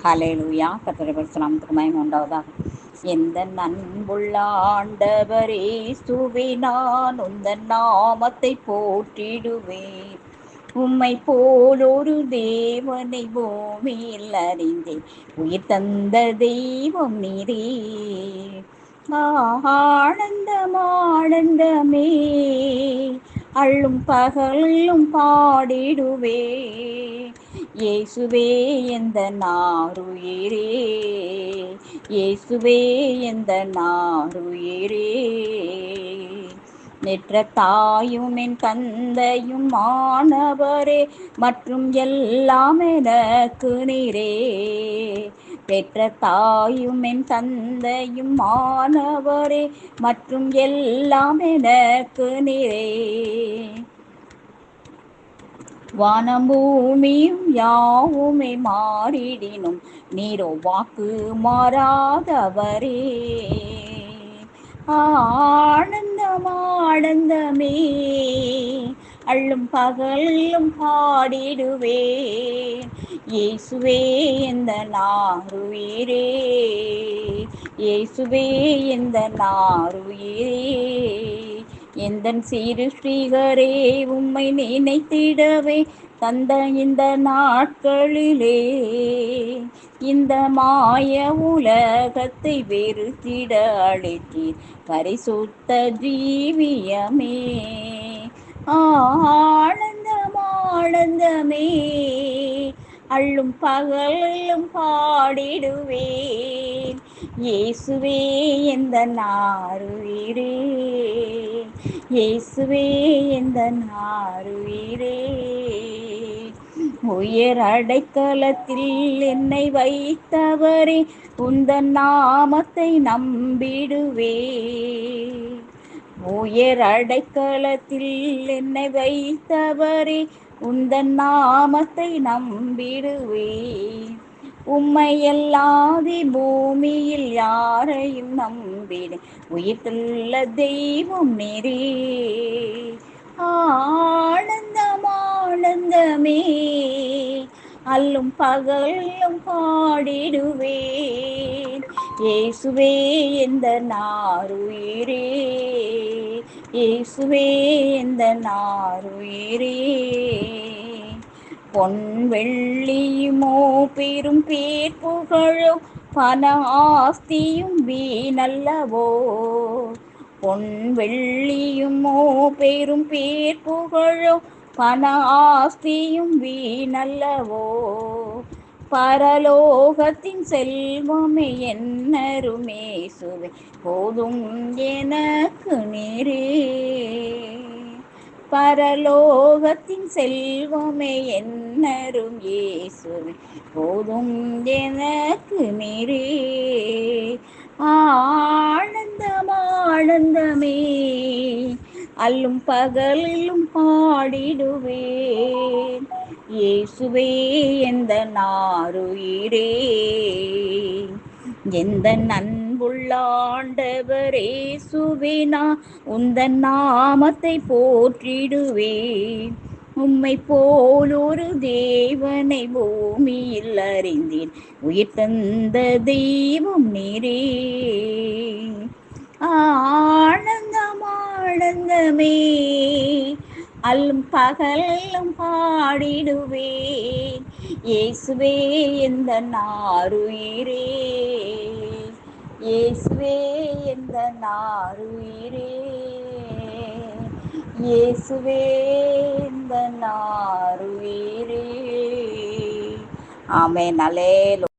ஹல்லேலூயா. கர்த்தருடைய பரிசுத்த நாமத்துக்கு மகிமை உண்டாவதாக. எந்த அன்புள்ள ஆண்டவரே இயேசுவே, நான் உந்தன் நாமத்தை போற்றிடுவேன். உம்மை போல் ஒரு தேவனை பூமியில் அறிந்தேன். உயிர் தந்த தெய்வம் நீரே. ஆனந்தம் ஆனந்தமே, அள்ளும் பகலும் பாடிடுவே. இயேசுவே எந்த நாருயிரே, இயேசுவே எந்த நாருயிரே. நெற்ற தாயும் என் தந்தையும் மாணவரே, மற்றும் எல்லாம் எனக்கு நீரே. பெற்ற தாயும் என் தந்தையும் மாணவரே, மற்றும் எல்லாம் எனக்கு நீரே. வானம் பூமியும் யாவுமே மாறிடினும் நீரோ வாக்கு மாறாதவரே. ஆனந்தம் ஆனந்தமே, அள்ளும் பகலும் பாடிடுவேன். இயேசுவே எந்த நாருயிரே, இயேசுவே எந்த நாருயிரே. எந்தன் சிறு ஸ்ரீகரே, உம்மை நினைத்திடவே தந்த இந்த நாட்களிலே இந்த மாய உலகத்தை வெறுத்திட அழைத்தீர் பரிசுத்த ஜீவியமே. ஆனந்தம் ஆனந்தமே, அள்ளும் பகலும் பாடிடுவேன். இயேசுவே எந்த நாருயிரே, இயேசுவே எந்த நாருயிரே. உயர் அடைக்கலத்தில் என்னை வைத்தவரே, உந்தன் நாமத்தை நம்பிடுவே. உயர் அடைக்கலத்தில் என்னை வைத்தவரே, உந்தன் நாமத்தை நம்பிடுவே. உம்மை எல்லாதி பூமியில் யாரையும் நம்பிட உயிர்த்துள்ள தெய்வம் நீரே. ஆனந்தம் ஆனந்தமே, அள்ளும் பகலும் பாடிடுவேன். இயேசுவே எந்த நாருயிரே, இயேசுவே எந்த நாருயிரே. பொன் வெள்ளியுமோ பெரும் பேர் புகழோ பண ஆஸ்தியும் வீணல்லவோ. பொன் வெள்ளியுமோ பெரும் பேர் புகழோ பண ஆஸ்தியும் வீணல்லவோ. பரலோகத்தின் செல்வமே என்னருமேசுவே, போதும் எனக்கு நீரே. பரலோகத்தின் செல்வமே என்னரும் இயேசுவே, போதும் எனக்கு நீரே. ஆனந்தம் ஆனந்தமே, அள்ளும் பகலிலும் பாடிடுவேன். இயேசுவே எந்த நாருயிரே, எந்த அன்புள்ள ஆண்டவரே இயேசுவே, நான் உந்தன் நாமத்தை போற்றிடுவேன். உம்மை போல் ஒரு தேவனை பூமியில் அறிந்தேன். உயிர் தந்த தெய்வம் நீரே. ஆனந்தம் ஆனந்தமே, அள்ளும் பகலும் பாடிடுவேன். இயேசுவே எந்த நாருயிரே, இயேசுவே எந்த நாருயிரே. இயேசுவே எந்த நாருயிரே. ஆமென். அல்லேலூயா.